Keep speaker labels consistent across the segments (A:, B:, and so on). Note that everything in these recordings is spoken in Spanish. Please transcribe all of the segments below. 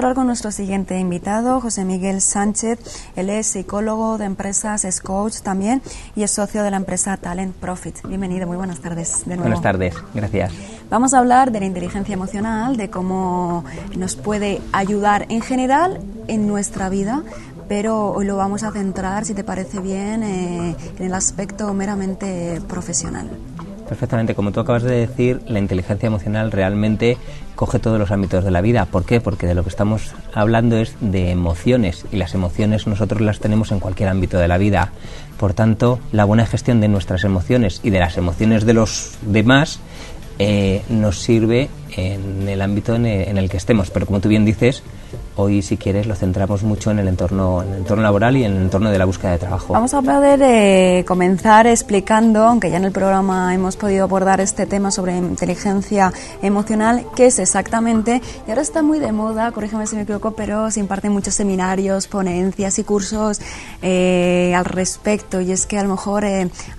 A: Hablar con nuestro siguiente invitado, José Miguel Sánchez. Él es psicólogo de empresas, es coach también y es socio de la empresa Talent Profit. Bienvenido, muy buenas tardes de nuevo.
B: Buenas tardes, gracias.
A: Vamos a hablar de la inteligencia emocional, de cómo nos puede ayudar en general en nuestra vida, pero hoy lo vamos a centrar, si te parece bien, en el aspecto meramente profesional.
B: Perfectamente, como tú acabas de decir, la inteligencia emocional realmente coge todos los ámbitos de la vida. ¿Por qué? Porque de lo que estamos hablando es de emociones, y las emociones nosotros las tenemos en cualquier ámbito de la vida. Por tanto, la buena gestión de nuestras emociones y de las emociones de los demás nos sirve en el ámbito en el que estemos. Pero como tú bien dices, hoy, si quieres, lo centramos mucho en el entorno laboral y en el entorno de la búsqueda de trabajo.
A: Vamos a poder comenzar explicando, aunque ya en el programa hemos podido abordar este tema sobre inteligencia emocional, qué es exactamente. Y ahora está muy de moda, corrígeme si me equivoco, pero se imparten muchos seminarios, ponencias y cursos al respecto. Y es que a lo mejor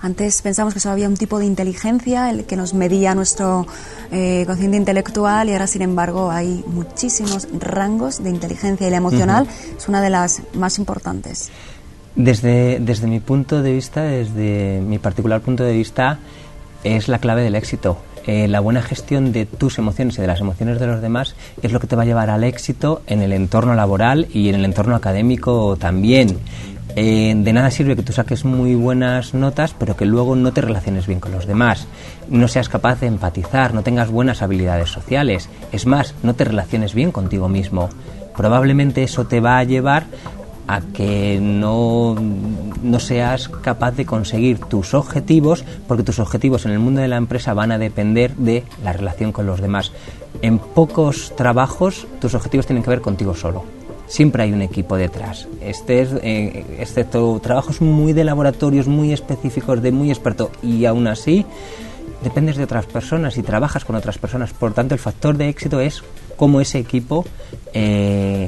A: antes pensamos que solo había un tipo de inteligencia, el que nos medía nuestro cociente intelectual, y ahora, sin embargo, hay muchísimos rangos de inteligencia, y la emocional es una de las más importantes.
B: Desde mi punto de vista, desde mi particular punto de vista, es la clave del éxito. La buena gestión de tus emociones y de las emociones de los demás es lo que te va a llevar al éxito en el entorno laboral y en el entorno académico también. De nada sirve que tú saques muy buenas notas, pero que luego no te relaciones bien con los demás, no seas capaz de empatizar, no tengas buenas habilidades sociales, es más, no te relaciones bien contigo mismo. Probablemente eso te va a llevar a que no seas capaz de conseguir tus objetivos, porque tus objetivos en el mundo de la empresa van a depender de la relación con los demás. En pocos trabajos tus objetivos tienen que ver contigo solo. Siempre hay un equipo detrás, excepto trabajos muy de laboratorios, muy específicos, de muy experto, y aún así dependes de otras personas y trabajas con otras personas. Por tanto, el factor de éxito es cómo ese equipo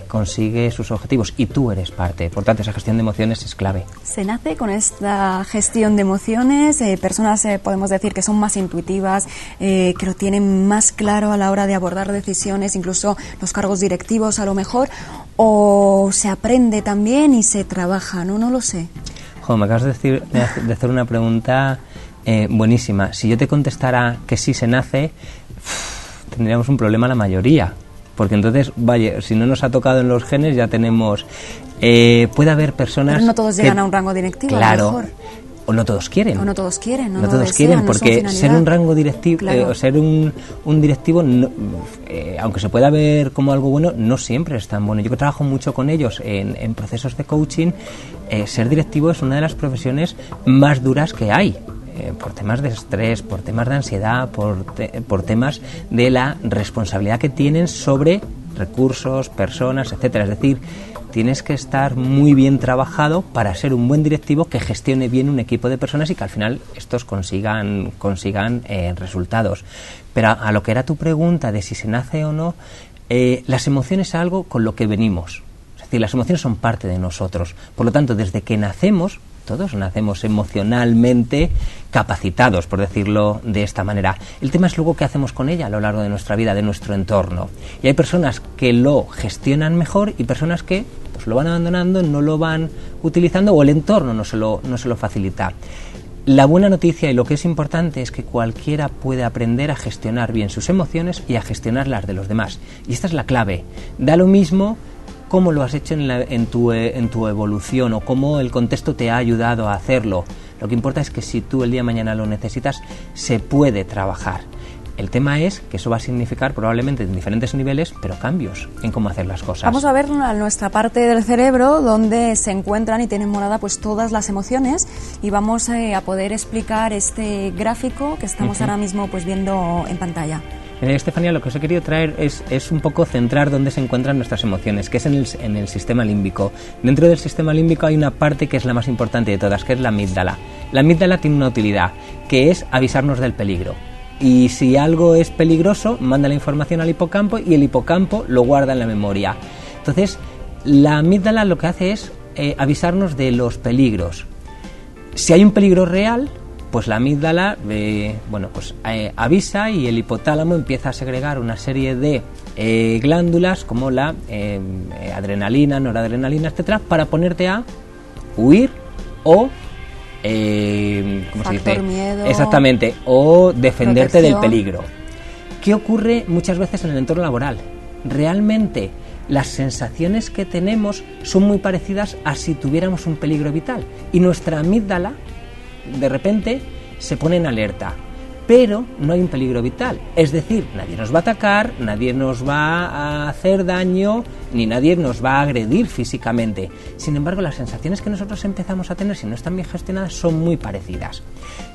B: consigue sus objetivos, y tú eres parte. Por tanto, esa gestión de emociones es clave.
A: Se nace con esta gestión de emociones, personas podemos decir que son más intuitivas, que lo tienen más claro a la hora de abordar decisiones, incluso los cargos directivos a lo mejor, o se aprende también y se trabaja, no lo sé.
B: Me acabas de hacer una pregunta buenísima. Si yo te contestara que sí se nace, tendríamos un problema la mayoría, porque entonces, vaya, si no nos ha tocado en los genes, ya tenemos... puede haber personas...
A: Pero no todos llegan a un rango directivo,
B: claro,
A: a lo mejor.
B: O no todos quieren.
A: O no todos quieren,
B: no todos quieren, porque ser un rango directivo,
A: claro.
B: Ser un directivo, no, aunque se pueda ver como algo bueno, no siempre es tan bueno. Yo que trabajo mucho con ellos en procesos de coaching, ser directivo es una de las profesiones más duras que hay. Por temas de estrés, por temas de ansiedad, por temas de la responsabilidad que tienen sobre recursos, personas, etcétera. Es decir, tienes que estar muy bien trabajado para ser un buen directivo que gestione bien un equipo de personas y que al final estos consigan resultados. Pero a lo que era tu pregunta de si se nace o no, las emociones es algo con lo que venimos. Es decir, las emociones son parte de nosotros. Por lo tanto, desde que nacemos, todos nacemos emocionalmente capacitados, por decirlo de esta manera. El tema es luego qué hacemos con ella a lo largo de nuestra vida, de nuestro entorno. Y hay personas que lo gestionan mejor y personas que pues lo van abandonando, no lo van utilizando, o el entorno no se lo facilita. La buena noticia y lo que es importante es que cualquiera puede aprender a gestionar bien sus emociones y a gestionar las de los demás. Y esta es la clave. Da lo mismo cómo lo has hecho en tu evolución o cómo el contexto te ha ayudado a hacerlo. Lo que importa es que si tú el día de mañana lo necesitas, se puede trabajar. El tema es que eso va a significar probablemente en diferentes niveles, pero cambios en cómo hacer las cosas.
A: Vamos a ver nuestra parte del cerebro donde se encuentran y tienen morada pues todas las emociones, y vamos a poder explicar este gráfico que estamos ahora mismo pues viendo en pantalla.
B: Estefanía, lo que os he querido traer es un poco centrar dónde se encuentran nuestras emociones, que es en el sistema límbico. Dentro del sistema límbico hay una parte que es la más importante de todas, que es la amígdala. La amígdala tiene una utilidad, que es avisarnos del peligro. Y si algo es peligroso, manda la información al hipocampo y el hipocampo lo guarda en la memoria. Entonces, la amígdala lo que hace es avisarnos de los peligros. Si hay un peligro real, pues la amígdala avisa y el hipotálamo empieza a segregar una serie de glándulas como la adrenalina, noradrenalina, etcétera, para ponerte a huir o ¿cómo se dice?
A: Miedo,
B: exactamente, o defenderte
A: protección.
B: del peligro. ¿Qué ocurre muchas veces en el entorno laboral? Realmente las sensaciones que tenemos son muy parecidas a si tuviéramos un peligro vital y nuestra amígdala de repente se pone en alerta, pero no hay un peligro vital, es decir, nadie nos va a atacar, nadie nos va a hacer daño, ni nadie nos va a agredir físicamente. Sin embargo, las sensaciones que nosotros empezamos a tener, si no están bien gestionadas, son muy parecidas.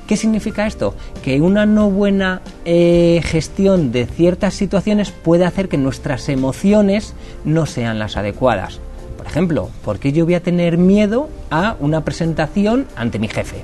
B: ¿Qué significa esto? Que una no buena gestión de ciertas situaciones puede hacer que nuestras emociones no sean las adecuadas. Por ejemplo, ¿por qué yo voy a tener miedo a una presentación ante mi jefe?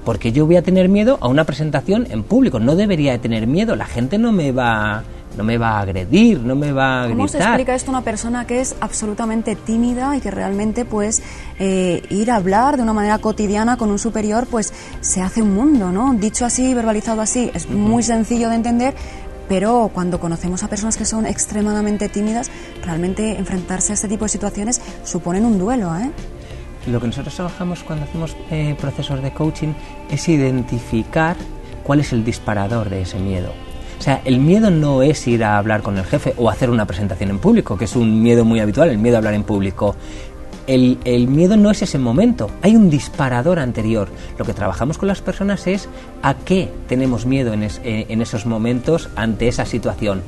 B: Porque yo voy a tener miedo a una presentación en público. No debería de tener miedo. La gente no me va a agredir, no me va a gritar.
A: ¿Cómo se explica esto a una persona que es absolutamente tímida y que realmente pues ir a hablar de una manera cotidiana con un superior pues se hace un mundo, ¿no? Dicho así, verbalizado así, es muy sencillo de entender, pero cuando conocemos a personas que son extremadamente tímidas, realmente enfrentarse a este tipo de situaciones suponen un duelo, ¿eh?
B: Lo que nosotros trabajamos cuando hacemos procesos de coaching es identificar cuál es el disparador de ese miedo. O sea, el miedo no es ir a hablar con el jefe o hacer una presentación en público, que es un miedo muy habitual, el miedo a hablar en público. El miedo no es ese momento, hay un disparador anterior. Lo que trabajamos con las personas es a qué tenemos miedo en esos momentos ante esa situación.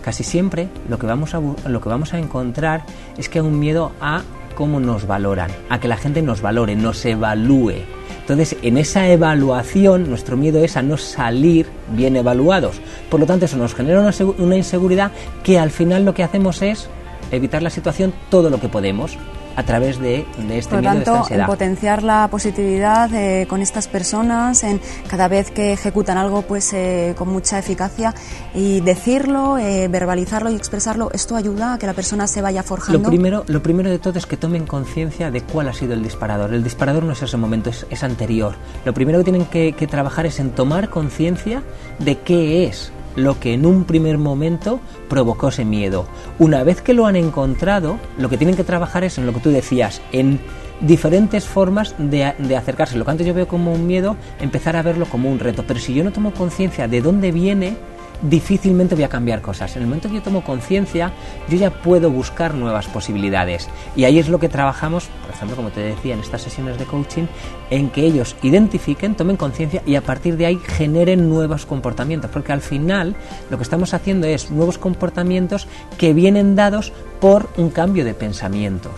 B: Casi siempre lo que vamos a encontrar es que hay un miedo a cómo nos valoran, a que la gente nos valore, nos evalúe. Entonces, en esa evaluación, nuestro miedo es a no salir bien evaluados. Por lo tanto, eso nos genera una inseguridad que al final lo que hacemos es evitar la situación todo lo que podemos a través de este miedo, de esta ansiedad.
A: Por lo tanto, en potenciar la positividad con estas personas, en cada vez que ejecutan algo pues con mucha eficacia, y decirlo, verbalizarlo y expresarlo, esto ayuda a que la persona se vaya forjando.
B: Lo primero de todo es que tomen conciencia de cuál ha sido el disparador. El disparador no es ese momento, es anterior. Lo primero que tienen que trabajar es en tomar conciencia de qué es lo que en un primer momento provocó ese miedo. Una vez que lo han encontrado, lo que tienen que trabajar es en lo que tú decías, en diferentes formas de acercarse. Lo que antes yo veo como un miedo, empezar a verlo como un reto. Pero si yo no tomo conciencia de dónde viene, difícilmente voy a cambiar cosas. En el momento que yo tomo conciencia, yo ya puedo buscar nuevas posibilidades. Y ahí es lo que trabajamos, por ejemplo, como te decía, en estas sesiones de coaching, en que ellos identifiquen, tomen conciencia y a partir de ahí generen nuevos comportamientos. Porque al final lo que estamos haciendo es nuevos comportamientos que vienen dados por un cambio de pensamientos.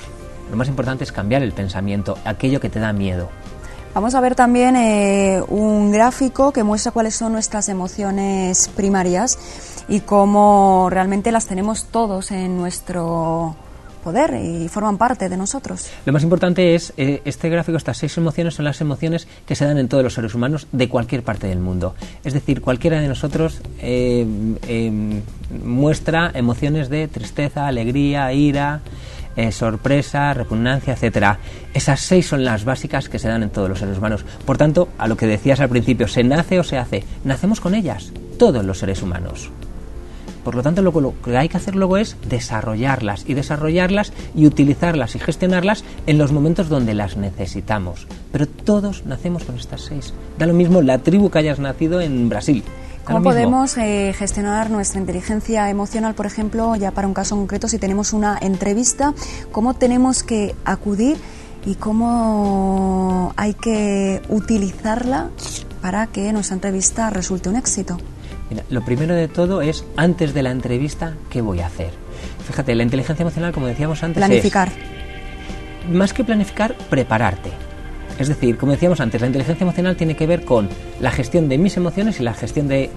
B: Lo más importante es cambiar el pensamiento, aquello que te da miedo.
A: Vamos a ver también un gráfico que muestra cuáles son nuestras emociones primarias y cómo realmente las tenemos todos en nuestro poder y forman parte de nosotros.
B: Lo más importante es, este gráfico, estas 6 emociones son las emociones que se dan en todos los seres humanos de cualquier parte del mundo. Es decir, cualquiera de nosotros muestra emociones de tristeza, alegría, ira, sorpresa, repugnancia, etcétera. Esas 6 son las básicas que se dan en todos los seres humanos. Por tanto, a lo que decías al principio, ¿se nace o se hace? Nacemos con ellas, todos los seres humanos. Por lo tanto, lo que hay que hacer luego es desarrollarlas y utilizarlas y gestionarlas en los momentos donde las necesitamos. Pero todos nacemos con estas 6. Da lo mismo la tribu que hayas nacido en Brasil.
A: ¿Cómo podemos gestionar nuestra inteligencia emocional, por ejemplo, ya para un caso concreto, si tenemos una entrevista? ¿Cómo tenemos que acudir y cómo hay que utilizarla para que nuestra entrevista resulte un éxito?
B: Mira, lo primero de todo es, antes de la entrevista, ¿qué voy a hacer? Fíjate, la inteligencia emocional, como decíamos antes,
A: planificar.
B: Más que planificar, prepararte. Es decir, como decíamos antes, la inteligencia emocional tiene que ver con la gestión de mis emociones y la gestión de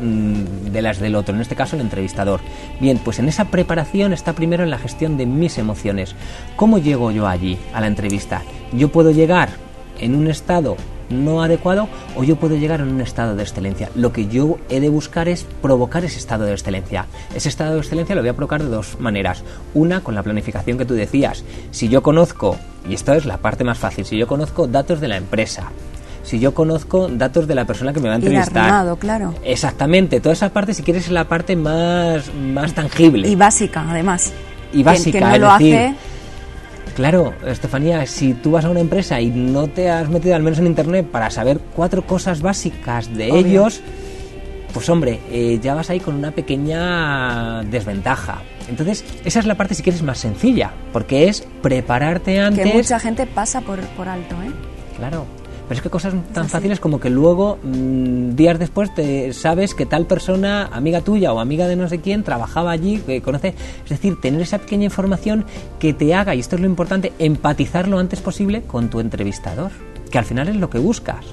B: las del otro, en este caso el entrevistador. Bien, pues en esa preparación está primero en la gestión de mis emociones. ¿Cómo llego yo allí, a la entrevista? Yo puedo llegar en un estado no adecuado o yo puedo llegar en un estado de excelencia. Lo que yo he de buscar es provocar ese estado de excelencia. Ese estado de excelencia lo voy a provocar de 2 maneras. Una, con la planificación que tú decías. Si yo conozco, y esto es la parte más fácil, si yo conozco datos de la empresa, si yo conozco datos de la persona que me va a entrevistar.
A: Armado, claro.
B: Exactamente, toda esa parte, si quieres, es la parte más tangible.
A: Y básica, además.
B: Y básica,
A: que no
B: es
A: lo
B: decir,
A: hace.
B: Claro, Estefanía, si tú vas a una empresa y no te has metido al menos en internet para saber 4 cosas básicas de ellos, pues hombre, ya vas ahí con una pequeña desventaja. Entonces, esa es la parte, si quieres, más sencilla, porque es prepararte antes.
A: Que mucha gente pasa por alto, ¿eh?
B: Claro, pero es que cosas tan fáciles como que luego, días después, te sabes que tal persona, amiga tuya o amiga de no sé quién, trabajaba allí, que conoce. Es decir, tener esa pequeña información que te haga, y esto es lo importante, empatizar lo antes posible con tu entrevistador, que al final es lo que buscas.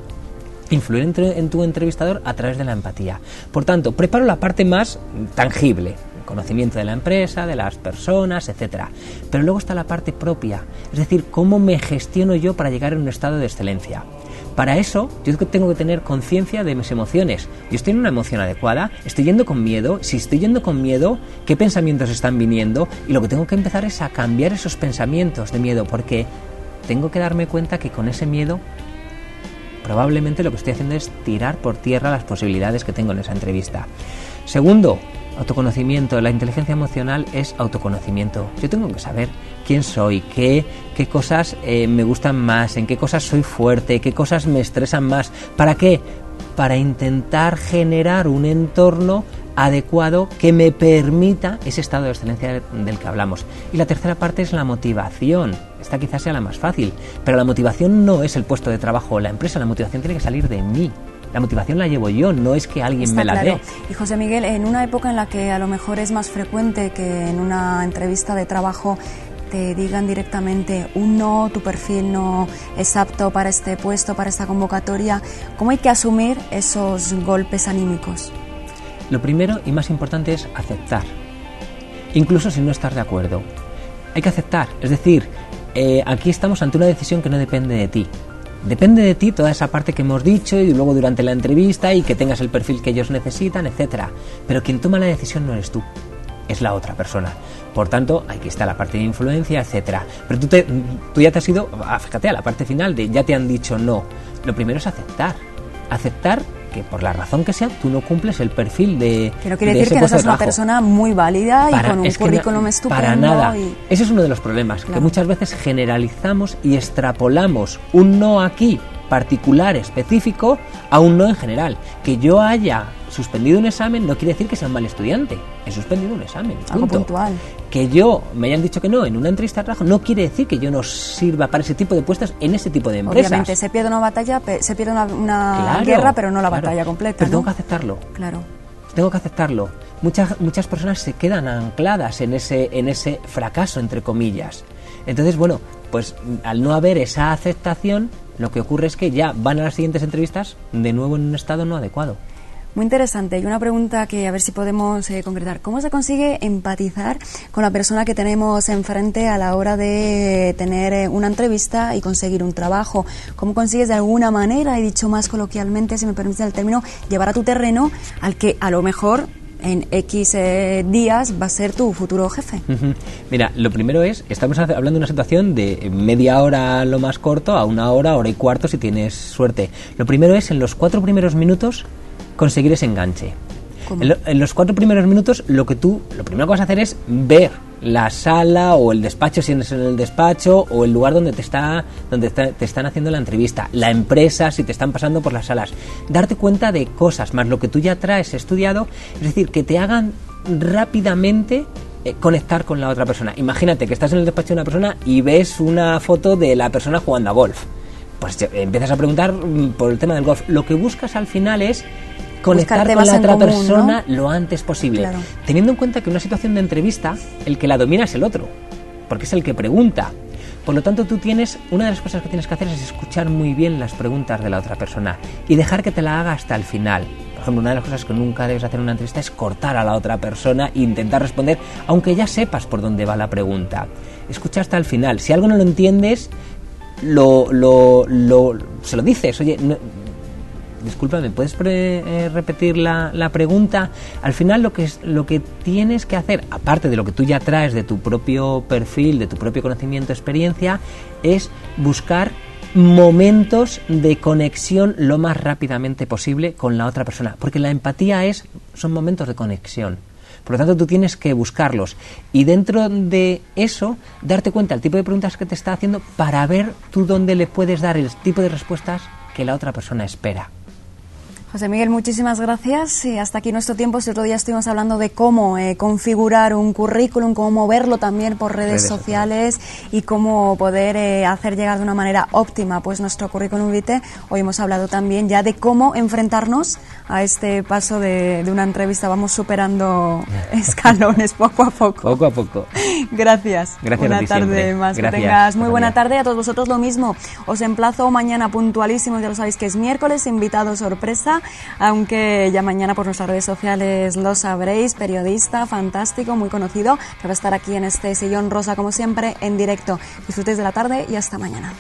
B: Influir en tu entrevistador a través de la empatía. Por tanto, preparo la parte más tangible, conocimiento de la empresa, de las personas, etcétera. Pero luego está la parte propia, es decir, cómo me gestiono yo para llegar a un estado de excelencia. Para eso, yo tengo que tener conciencia de mis emociones. Yo estoy en una emoción adecuada, estoy yendo con miedo. Si estoy yendo con miedo, ¿qué pensamientos están viniendo? Y lo que tengo que empezar es a cambiar esos pensamientos de miedo, porque tengo que darme cuenta que con ese miedo probablemente lo que estoy haciendo es tirar por tierra las posibilidades que tengo en esa entrevista. Segundo, autoconocimiento. La inteligencia emocional es autoconocimiento. Yo tengo que saber quién soy, qué cosas me gustan más, en qué cosas soy fuerte, qué cosas me estresan más. ¿Para qué? Para intentar generar un entorno adecuado que me permita ese estado de excelencia del que hablamos. Y la tercera parte es la motivación. Esta quizás sea la más fácil, pero la motivación no es el puesto de trabajo o la empresa, la motivación tiene que salir de mí. La motivación la llevo yo, no es que alguien me la dé.
A: Y José Miguel, en una época en la que a lo mejor es más frecuente que en una entrevista de trabajo te digan directamente un no, tu perfil no es apto para este puesto, para esta convocatoria, ¿cómo hay que asumir esos golpes anímicos?
B: Lo primero y más importante es aceptar, incluso si no estás de acuerdo. Hay que aceptar, es decir, aquí estamos ante una decisión que no depende de ti. Depende de ti toda esa parte que hemos dicho y luego durante la entrevista y que tengas el perfil que ellos necesitan, etcétera. Pero quien toma la decisión no eres tú, es la otra persona. Por tanto, aquí está la parte de influencia, etcétera. Pero tú ya te has ido, fíjate, a la parte final de ya te han dicho no. Lo primero es aceptar. Aceptar que por la razón que sea tú no cumples el perfil de
A: pero quiere decir que no seas una persona muy válida y con un currículum estupendo.
B: Para nada. Ese es uno de los problemas, claro, que muchas veces generalizamos y extrapolamos un no aquí particular, específico, a un no en general. Que yo haya suspendido un examen no quiere decir que sea un mal estudiante. He suspendido un examen.
A: Algo puntual.
B: Que yo me hayan dicho que no en una entrevista de trabajo no quiere decir que yo no sirva para ese tipo de puestos en ese tipo de empresas.
A: Obviamente se pierde una batalla, se pierde una guerra, pero no la batalla completa.
B: Pero
A: ¿no?
B: tengo que aceptarlo.
A: Claro.
B: Tengo que aceptarlo. Muchas personas se quedan ancladas en ese fracaso, entre comillas. Entonces, bueno, pues al no haber esa aceptación, lo que ocurre es que ya van a las siguientes entrevistas de nuevo en un estado no adecuado.
A: Muy interesante. Y una pregunta que a ver si podemos concretar. ¿Cómo se consigue empatizar con la persona que tenemos enfrente a la hora de tener una entrevista y conseguir un trabajo? ¿Cómo consigues de alguna manera, he dicho más coloquialmente, si me permite el término, llevar a tu terreno al que a lo mejor en X días va a ser tu futuro jefe?
B: Mira, lo primero estamos hablando de una situación de media hora lo más corto a 1 hora, hora y cuarto si tienes suerte. Lo primero es en los 4 primeros minutos conseguir ese enganche. En los 4 primeros minutos lo primero que vas a hacer es ver la sala o el despacho, si es en el despacho, o el lugar donde te están haciendo la entrevista, la empresa, si te están pasando por las salas, darte cuenta de cosas, más lo que tú ya traes estudiado, es decir, que te hagan rápidamente conectar con la otra persona. Imagínate que estás en el despacho de una persona y ves una foto de la persona jugando a golf, pues empiezas a preguntar por el tema del golf. Lo que buscas al final es conectar con la otra persona, ¿no?, lo antes posible, claro, teniendo en cuenta que en una situación de entrevista el que la domina es el otro, porque es el que pregunta. Por lo tanto, una de las cosas que tienes que hacer es escuchar muy bien las preguntas de la otra persona y dejar que te la haga hasta el final. Por ejemplo, una de las cosas que nunca debes hacer en una entrevista es cortar a la otra persona e intentar responder, aunque ya sepas por dónde va la pregunta. Escucha hasta el final. Si algo no lo entiendes, se lo dices. Oye, disculpa, ¿me puedes repetir la pregunta? Al final lo que tienes que hacer, aparte de lo que tú ya traes de tu propio perfil, de tu propio conocimiento, experiencia, es buscar momentos de conexión lo más rápidamente posible con la otra persona, porque la empatía son momentos de conexión. Por lo tanto, tú tienes que buscarlos y dentro de eso darte cuenta del tipo de preguntas que te está haciendo para ver tú dónde le puedes dar el tipo de respuestas que la otra persona espera.
A: José Miguel, muchísimas gracias. Y hasta aquí nuestro tiempo. Este otro día estuvimos hablando de cómo configurar un currículum, cómo moverlo también por redes sociales y cómo poder hacer llegar de una manera óptima pues nuestro currículum vitae. Hoy hemos hablado también ya de cómo enfrentarnos a este paso de una entrevista. Vamos superando escalones poco a poco.
B: Poco a poco.
A: Gracias.
B: Gracias
A: una
B: a ti
A: tarde
B: siempre.
A: más.
B: Gracias,
A: Que tengas muy buena
B: Rosalía.
A: tarde. A todos vosotros lo mismo. Os emplazo mañana puntualísimos. Ya lo sabéis que es miércoles. Invitado sorpresa. Aunque ya mañana por nuestras redes sociales lo sabréis, periodista fantástico, muy conocido, que va a estar aquí en este sillón rosa como siempre en directo. Disfrutéis de la tarde y hasta mañana.